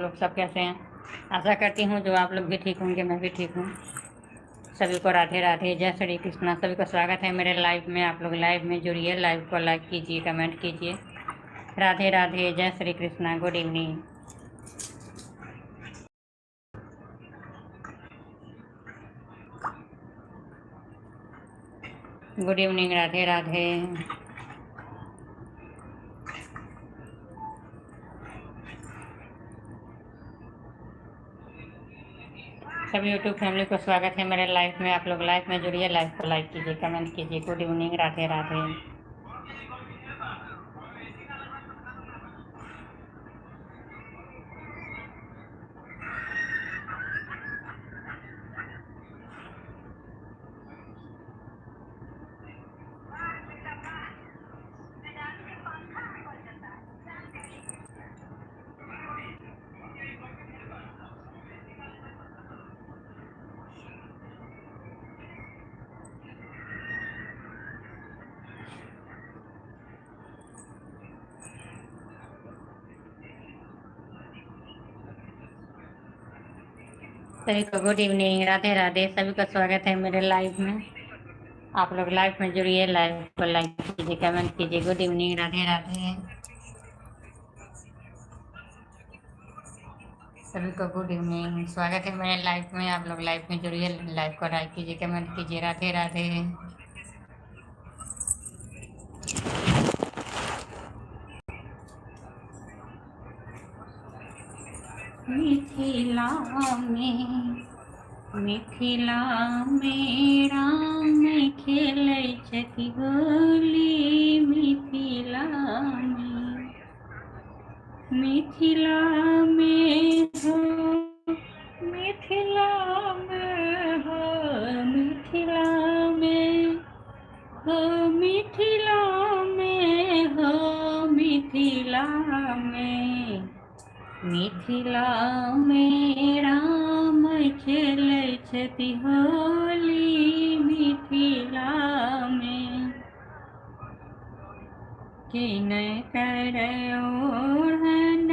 लोग सब कैसे हैं। आशा करती हूँ जो आप लोग भी ठीक होंगे, मैं भी ठीक हूँ। सभी को राधे राधे, जय श्री कृष्णा। सभी को स्वागत है मेरे लाइव में। आप लोग लाइव में जुड़िए, लाइव को लाइक कीजिए, कमेंट कीजिए। राधे राधे, जय Shri Krishna, good evening. Good evening, Radhe Radhe. सभी यूट्यूब फैमिली को स्वागत है मेरे लाइव में। आप लोग लाइव में जुड़िए, लाइव को लाइक कीजिए, कमेंट कीजिए। Good evening, Radhe Radhe. सभी को गुड इवनिंग, राधे राधे। सभी का स्वागत है मेरे लाइव में। आप लोग लाइव में जुड़िए, लाइव को लाइक कीजिए, कमेंट कीजिए। Good evening, Radhe Radhe. सभी को गुड इवनिंग, स्वागत है मेरे लाइव में। आप लोग लाइव में जुड़िए, लाइव को लाइक कीजिए, कमेंट कीजिए। राधे राधे। मिथिला में, मिथिला में राम खेलै छथि होली। मिथिला में, मिथिला में हो, मिथिला में हो, मिथिला में हो, मिथिला में हो, मिथिला में, मिथिला में राम खेलै छथि होली। मिथिला में किनकर ओढ़न,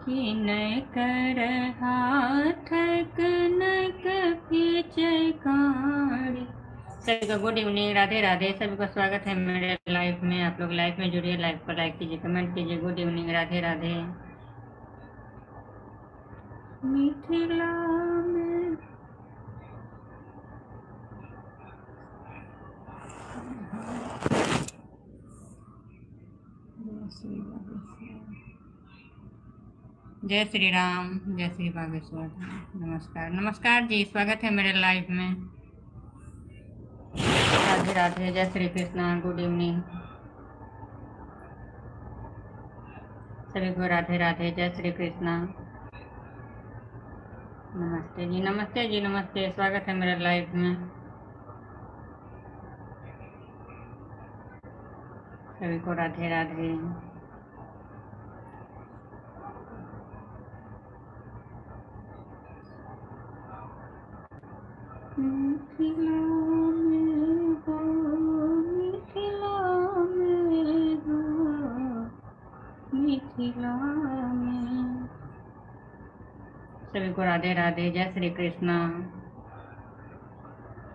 किनकर हाथक नक पिचकारी। सभी को गुड इवनिंग, राधे राधे। सभी का स्वागत है मेरे लाइव में। आप लोग लाइव में जुड़िए, लाइव को लाइक कीजिए, कमेंट कीजिए। Good evening, Radhe Radhe. मिथिला में जय श्री राम, जय श्री बागेश्वर। नमस्कार नमस्कार जी, स्वागत है मेरे लाइव में। राधे राधे, जय श्री कृष्णा, गुड इवनिंग। सभी को राधे राधे, जय श्री कृष्णा। नमस्ते जी, नमस्ते जी, नमस्ते। स्वागत है मेरे लाइव में। सभी को राधे राधे। मिथिला में हो, मिथिला में हो, मिथिला में। सभी को राधे राधे, जय श्री कृष्णा।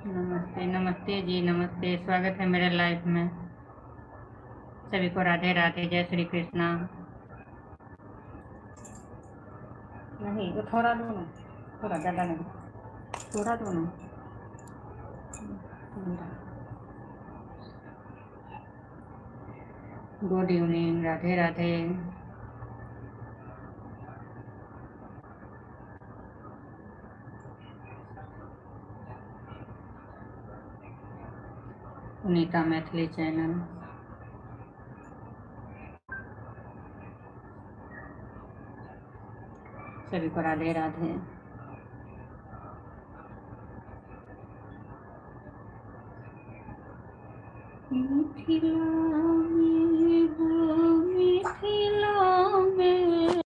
नमस्ते नमस्ते जी, नमस्ते। स्वागत है मेरे लाइव में। सभी को राधे राधे, जय श्री कृष्णा। नहीं तो थोड़ा दो ना, थोड़ा ज़्यादा नहीं, थोड़ा दो ना। Good evening, Radhe Radhe. Punita Maithili channel. सभी को राधे राधे। मिथिला में हो, मिथिला में।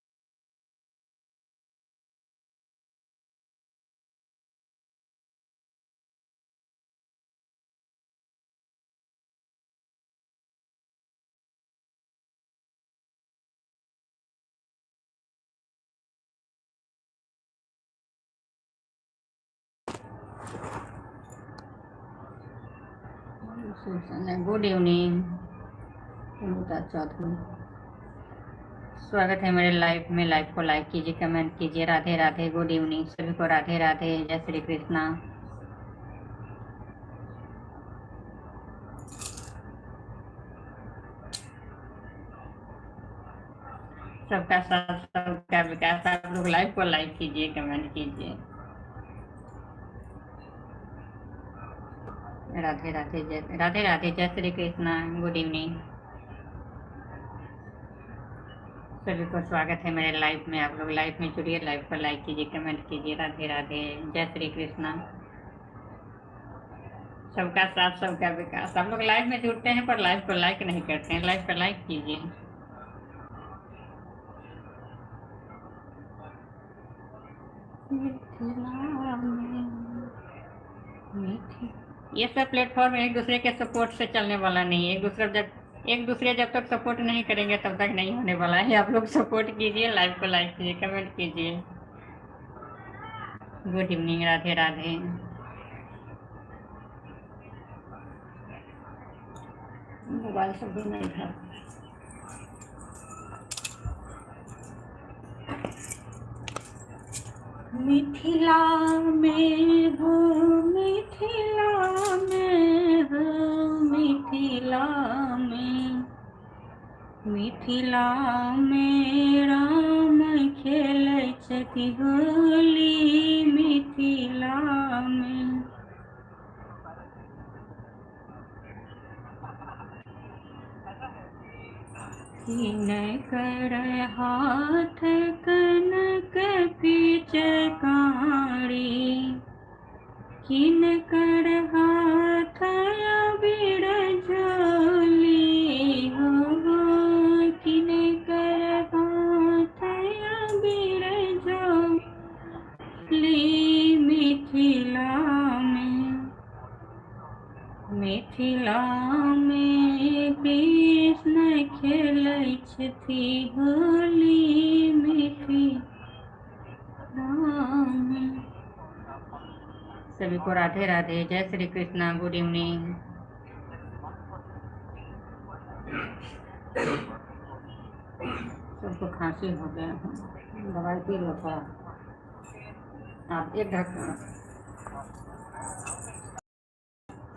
गुड इवनिंग अमृता चौधरी, स्वागत है मेरे लाइव में। लाइव को लाइक कीजिए, कमेंट कीजिए। राधे राधे, गुड इवनिंग सभी को। राधे राधे, जय श्री कृष्णा। सबका साथ सबका विकास। आप लोग लाइव को लाइक कीजिए, कमेंट कीजिए। राधे राधे, जय श्री कृष्णा, गुड इवनिंग सभी को। स्वागत है मेरे लाइव में। आप लोग लाइव में जुड़िए, लाइव को लाइक कीजिए, कमेंट कीजिए। राधे राधे, जय श्री कृष्णा। सबका साथ सबका विकास। आप लोग लाइव में जुड़ते हैं पर लाइव को लाइक नहीं करते हैं। लाइव को लाइक कीजिए। ये सब प्लेटफॉर्म एक दूसरे के सपोर्ट से चलने वाला नहीं है। एक दूसरे जब तक सपोर्ट नहीं करेंगे तब तक नहीं होने वाला है। आप लोग सपोर्ट कीजिए, लाइव को लाइक कीजिए, कमेंट कीजिए। Good evening, Radhe Radhe. Mobile सब भी नहीं था। मिथिला में हो, मिथिला में हो, मिथिला में, मिथिला में राम खेलै छथि होली। मिथिला में किनकर हाथ कनक पिचकारी, किनकर हाथ अबीर झोली हो, किनकर हाथ अबीर झोली। मिथिला में, मिथिला में कृष्ण खेलै छथि होली। मिथिला में सभी को राधे राधे, जय श्री कृष्णा, गुड इवनिंग। सबको खांसी हो गया है, दवाई पी लो था आप। एक ढक्कन।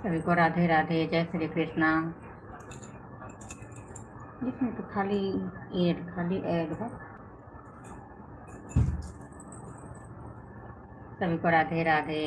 सभी को राधे राधे, जय श्री कृष्णा। इसमें तो खाली ऐड है। सभी को राधे राधे।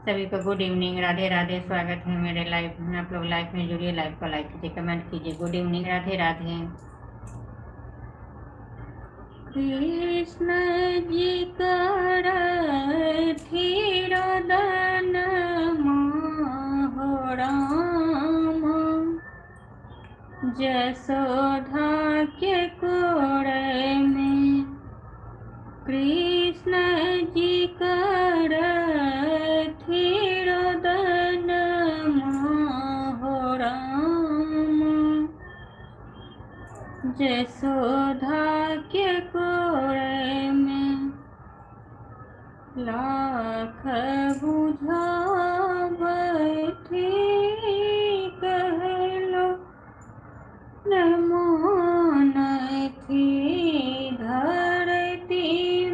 सभी को गुड इवनिंग, राधे राधे। स्वागत है मेरे लाइव में। आप लोग लाइव में जुड़िए, लाइव को लाइक कीजिए, कमेंट कीजिए। Good evening, Radhe Radhe. कृष्ण जी कर धीरदन हो राम, जसोधा के कोड़ में कृष्ण जी कर धीरदन हो राम, जसोधा के कोड़ में लाख बुझा बैठी कहलो मन थी धरती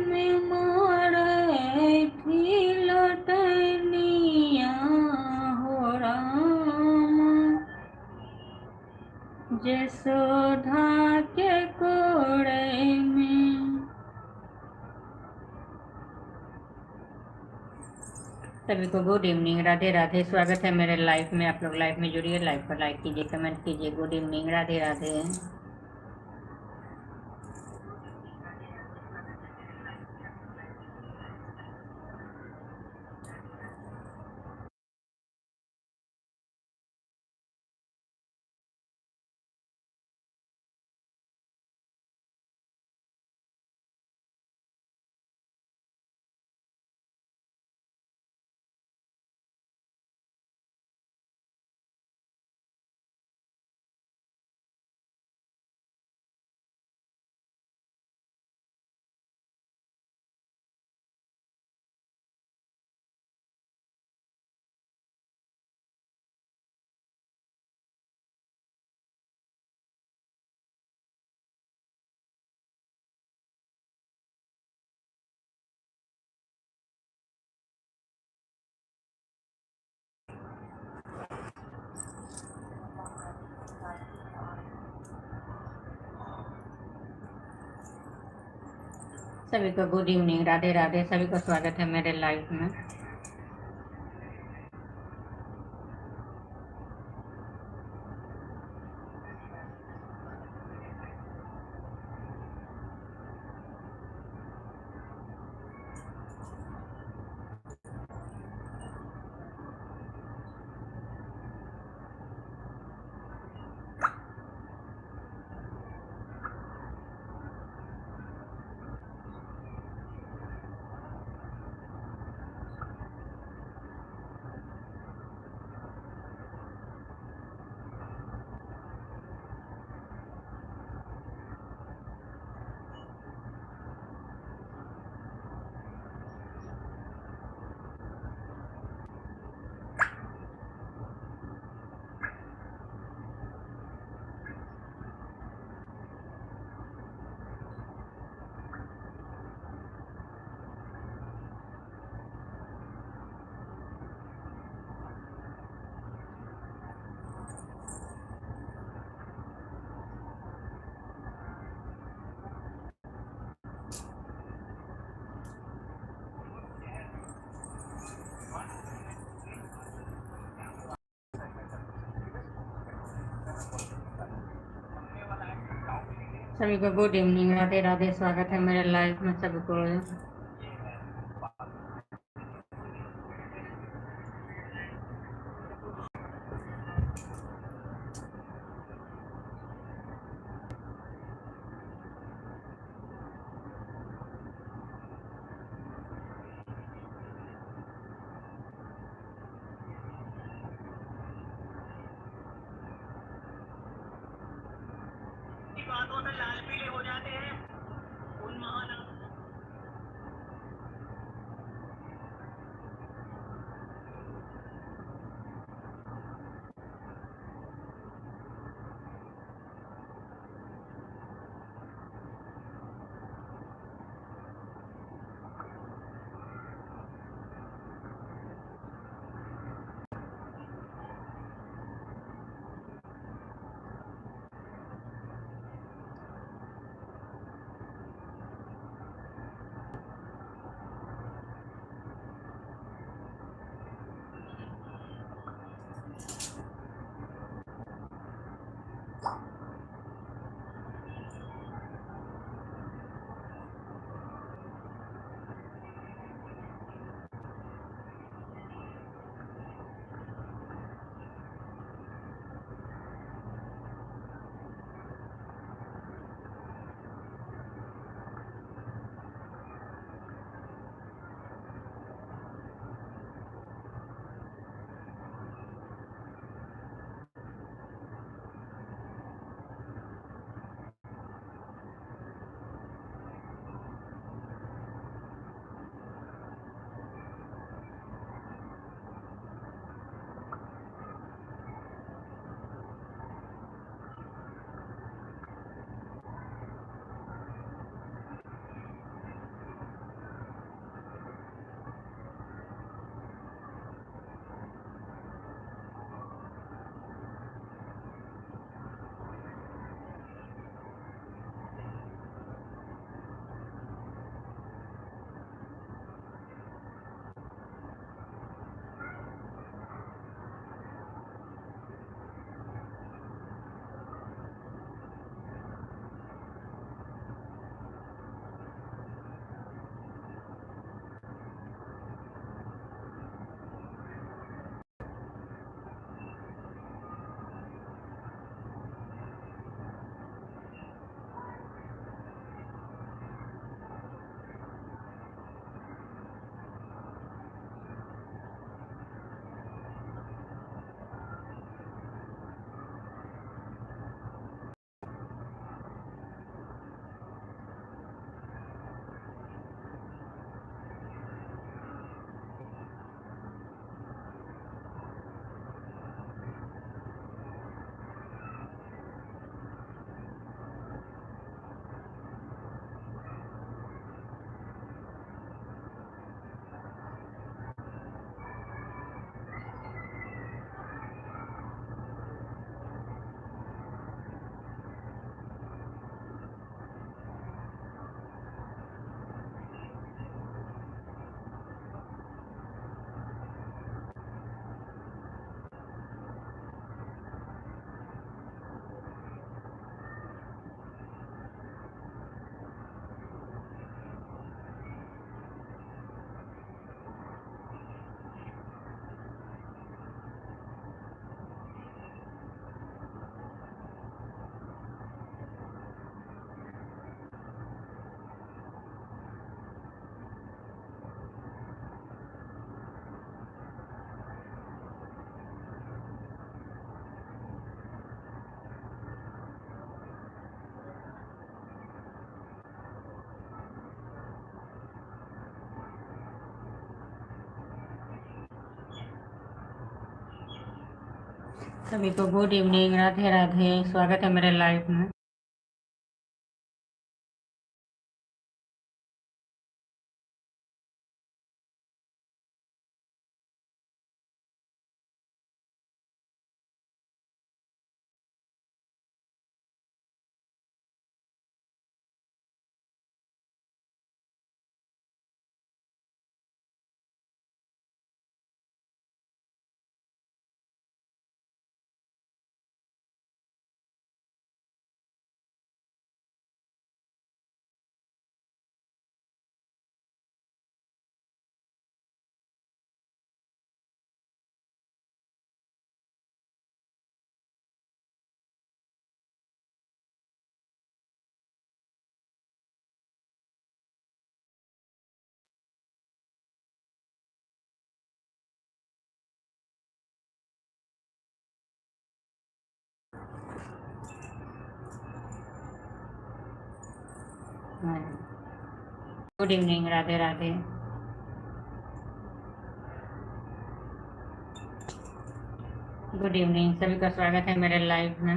में मारे थी लटनिया हो राम, जसोधा के कोड़ में। सभी को गुड इवनिंग, राधे राधे। स्वागत है मेरे लाइव में। आप लोग लाइव में जुड़िए, लाइव पर लाइक कीजिए, कमेंट कीजिए। Good evening, Radhe Radhe. सभी को गुड इवनिंग, राधे राधे। सभी को स्वागत है मेरे लाइव में। सभी को गुड इवनिंग, राधे राधे। स्वागत है मेरे लाइव में सभी को। बातों से लाल पीले हो जाते हैं उन महान सभी को गुड इवनिंग, राधे राधे। स्वागत है मेरे लाइव में। Good evening, Radhe Radhe. Good evening, सभी का स्वागत है मेरे लाइव में।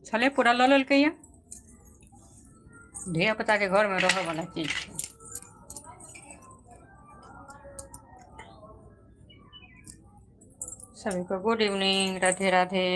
छले पूरा ल लेलकै ये धिया पुता के घर में रह वाला चीज छै। सभी को गुड इवनिंग, राधे राधे।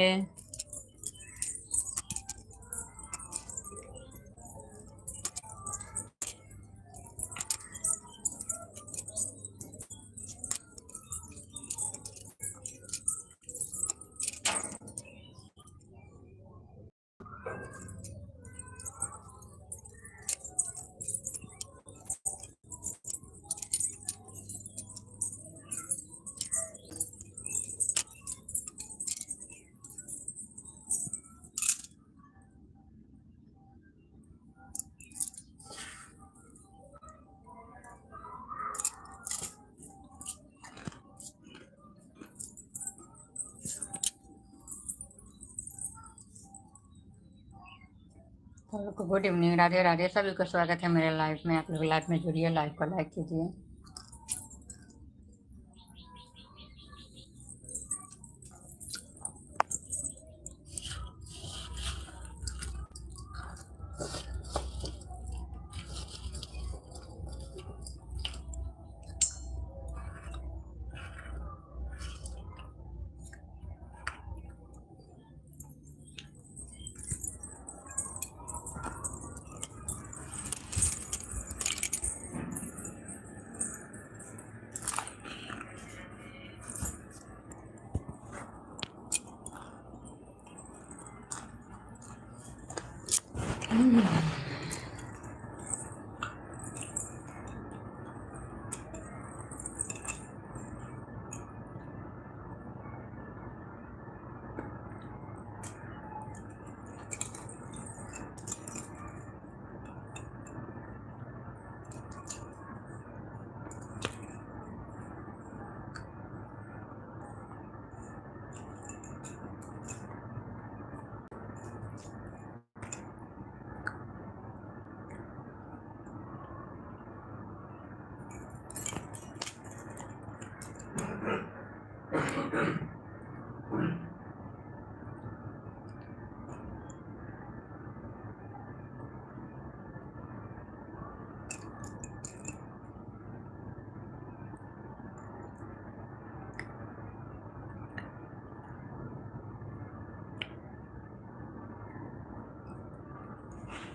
सबको गुड इवनिंग, राधे राधे। सभी को स्वागत है मेरे लाइव में। आप लोग लाइव में जुड़िए, लाइव को लाइक कीजिए।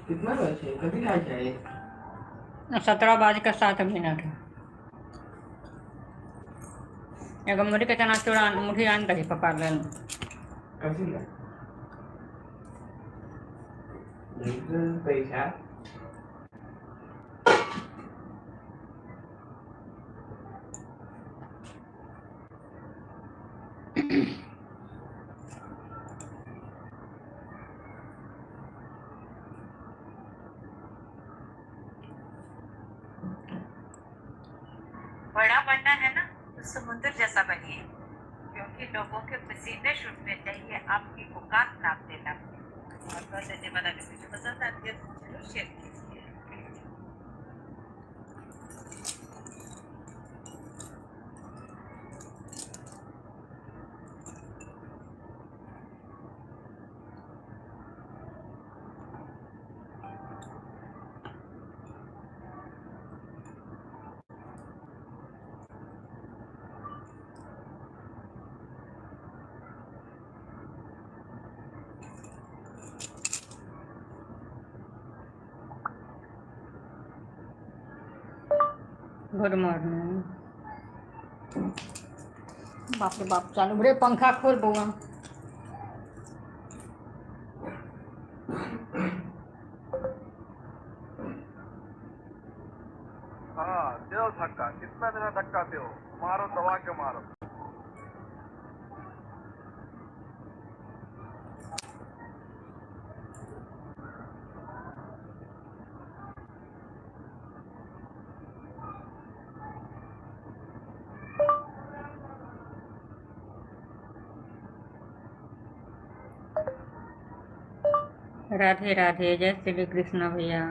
कितना बजे कभी आ जाए 17:07 एगो मुढ़ी के चना चूड़ा मुढ़ी आन रही पका लेल। कभी ना पैसा बड़ा बनना है ना तो समुद्र जैसा बनिए, क्योंकि लोगों के पसीने छूटने चाहिए आपकी औकात नाप देना। और बहुत धन्यवाद, अगर मुझे पसंद आती है तो जरूर शेयर कीजिए। Good morning. बाप रे बाप, चालू रे पंखा खोल बउआ। हाँ दो धक्का, कितना देना धक्का दो, मारो दबा के मारो। राधे राधे, जय श्री कृष्ण भैया।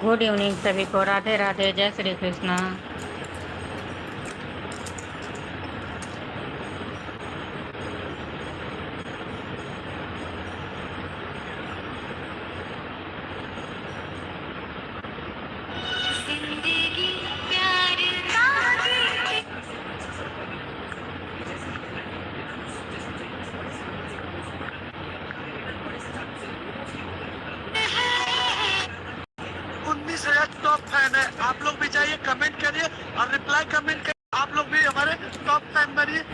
गुड इवनिंग सभी को, राधे राधे, जय श्री कृष्णा। उन्नीस हजार टॉप फैन है, आप लोग भी जाइए, कमेंट करिए और रिप्लाई कमेंट करिए, आप लोग भी हमारे टॉप फैन बनिए।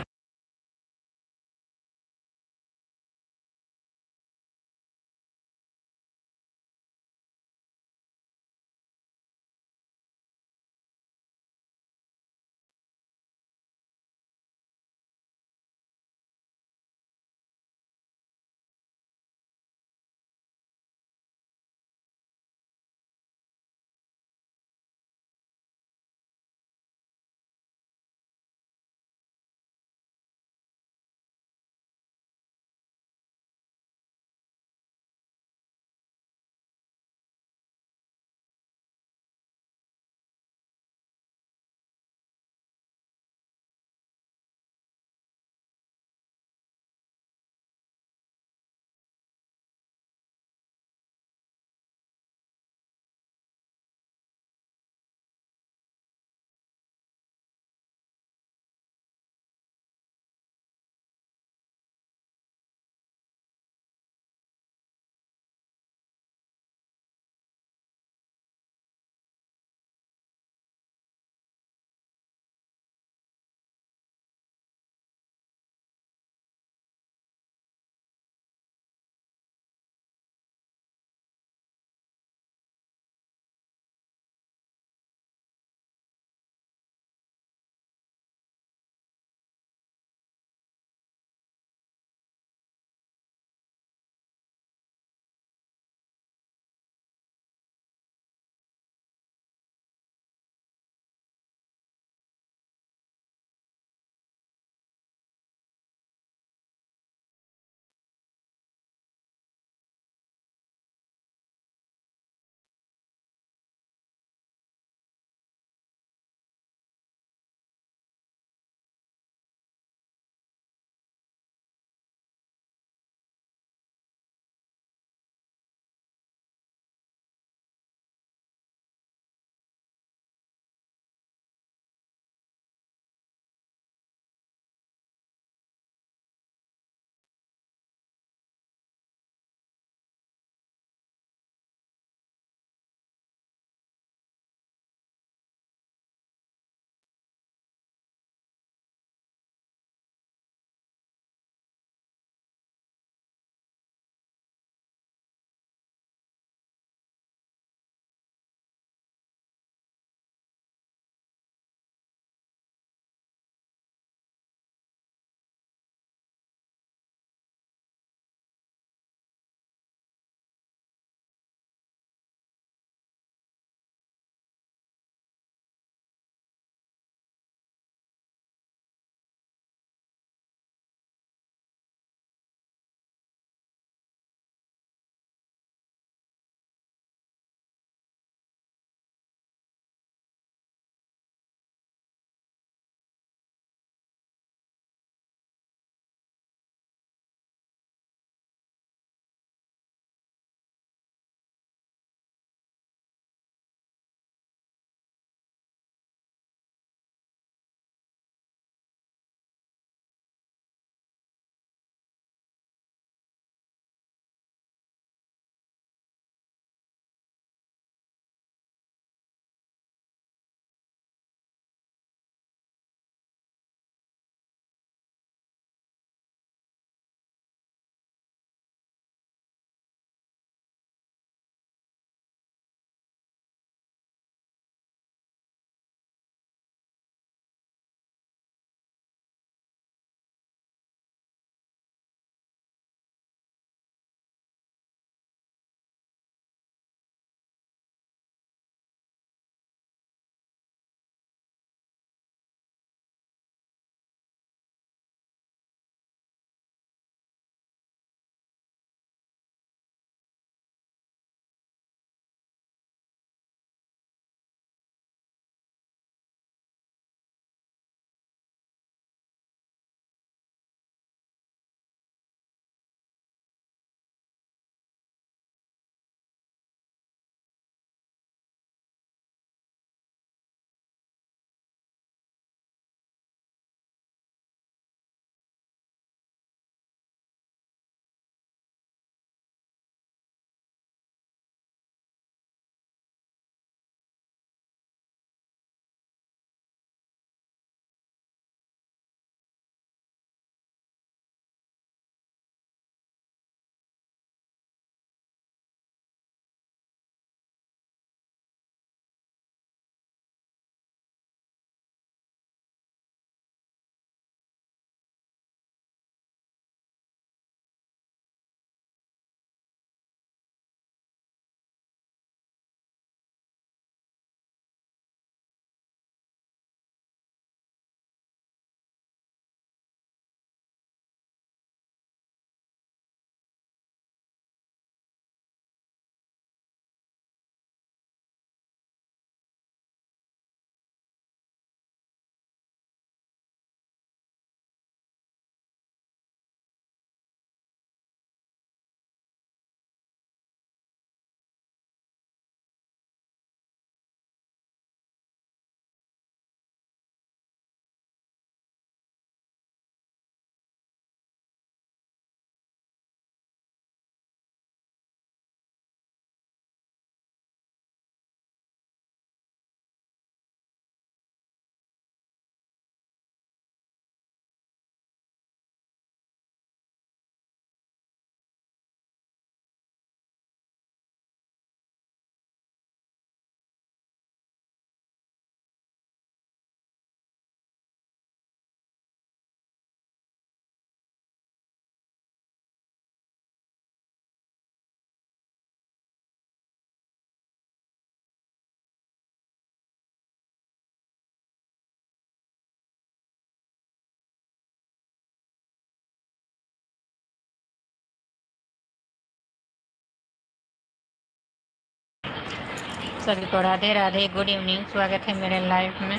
सभी को राधे राधे, गुड इवनिंग, स्वागत है मेरे लाइव में।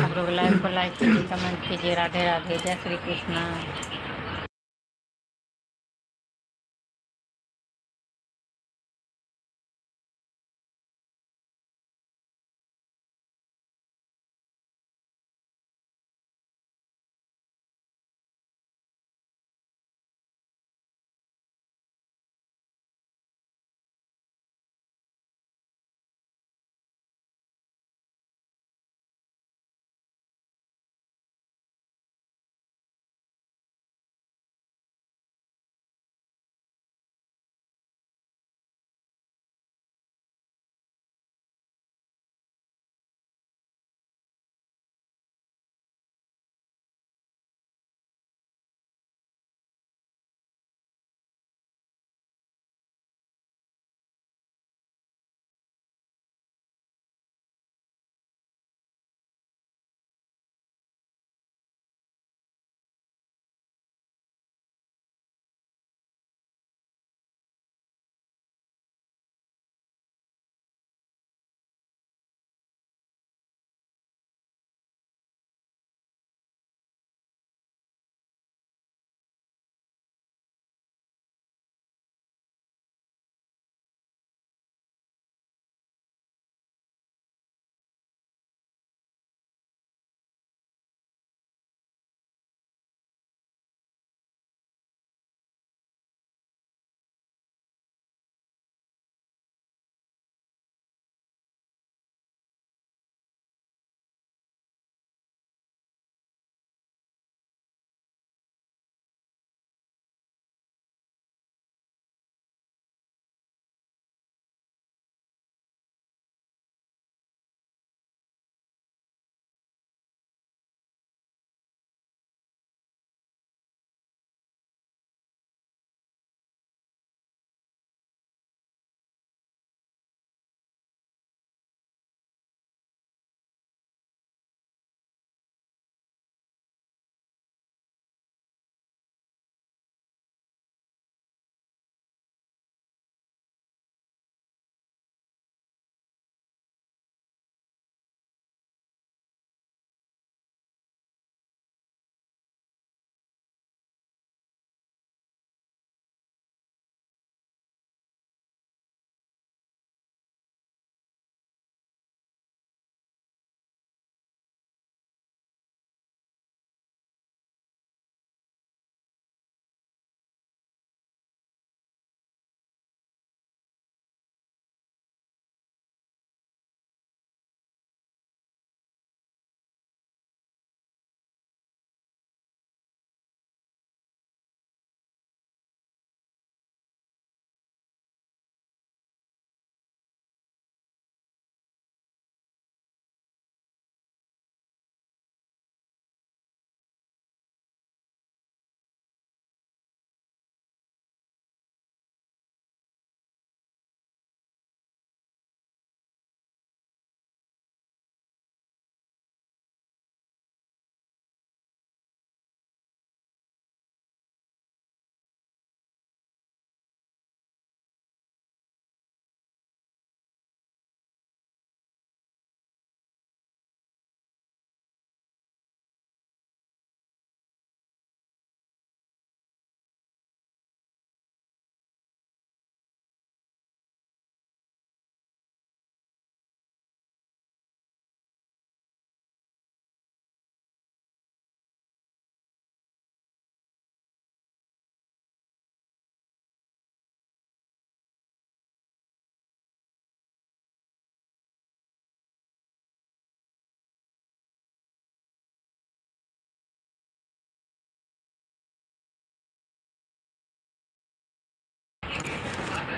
आप लोग लाइव को लाइक कीजिए, कमेंट कीजिए। राधे राधे, जय श्री कृष्णा।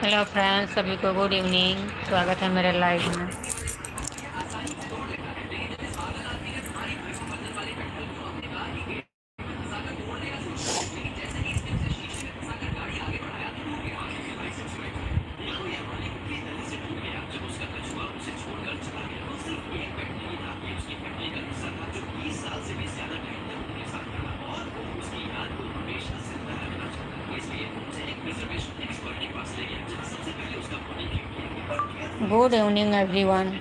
हेलो फ्रेंड्स, सभी को गुड इवनिंग, स्वागत है मेरे लाइव में। Good evening, everyone.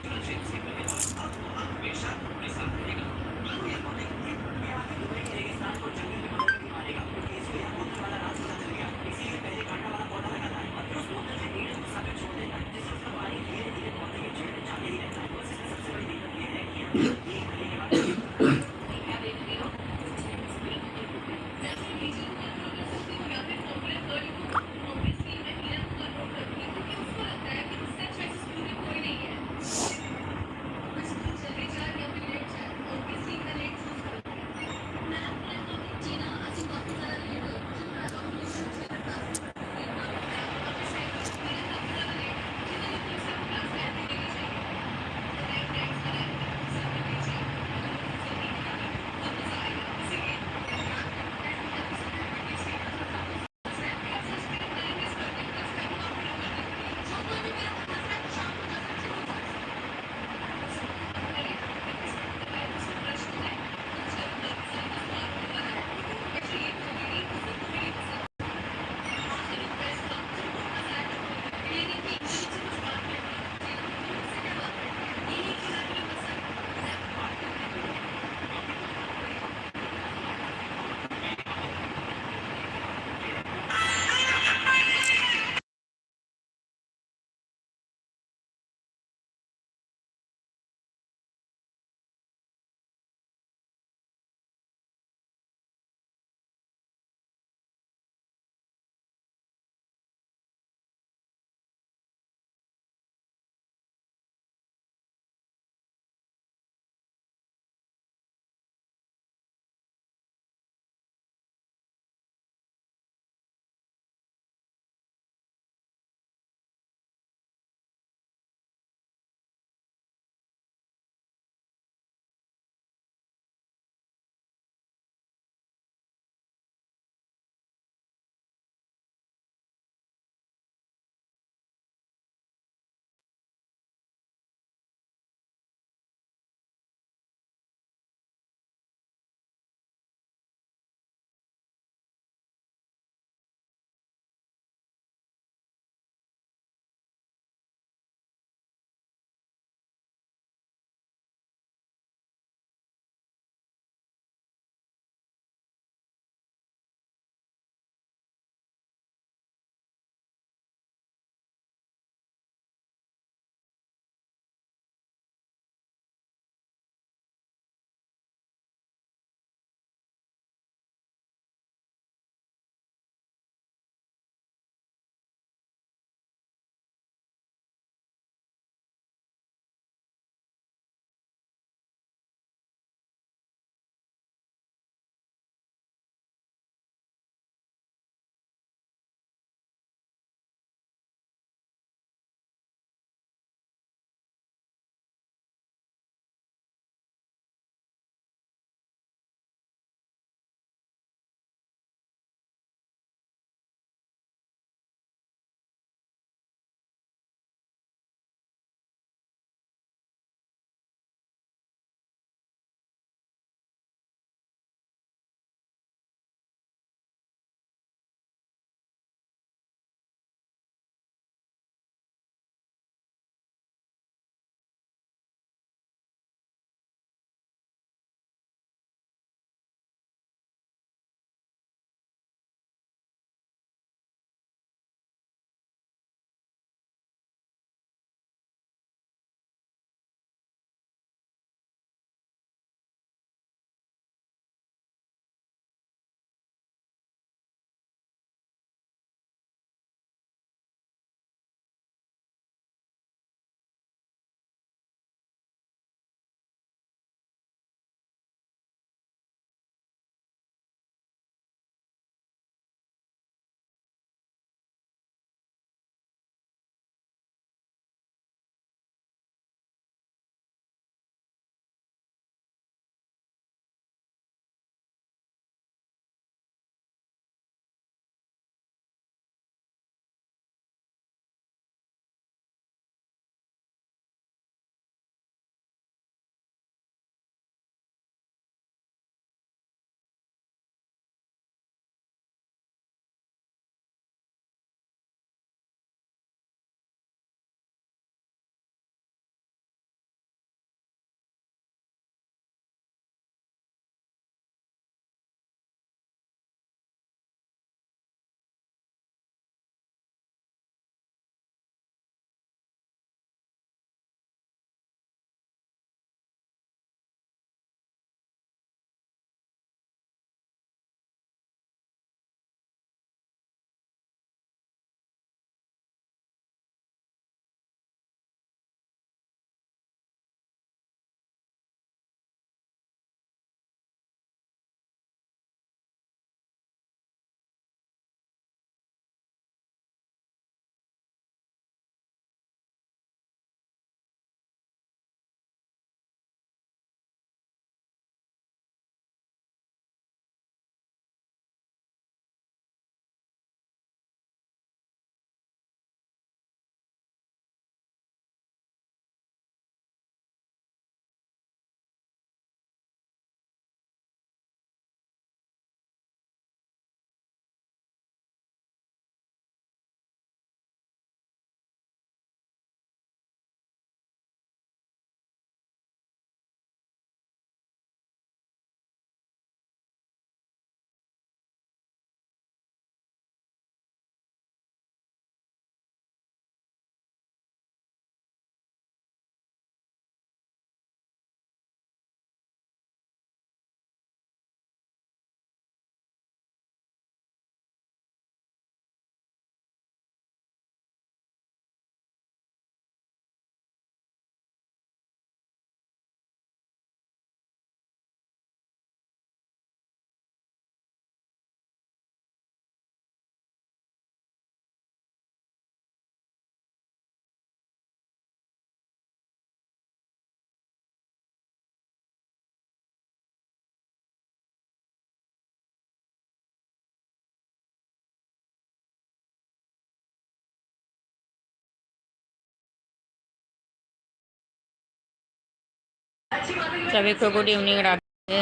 सभी को गुड इवनिंग राधे।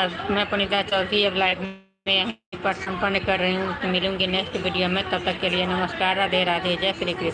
अब मैं पुनीता चौधरी अब लाइव में यहीं पर संपन्न कर रही हूँ। मिलूंगी नेक्स्ट वीडियो में, तब तक के लिए नमस्कार, राधे राधे, जय श्री कृष्ण।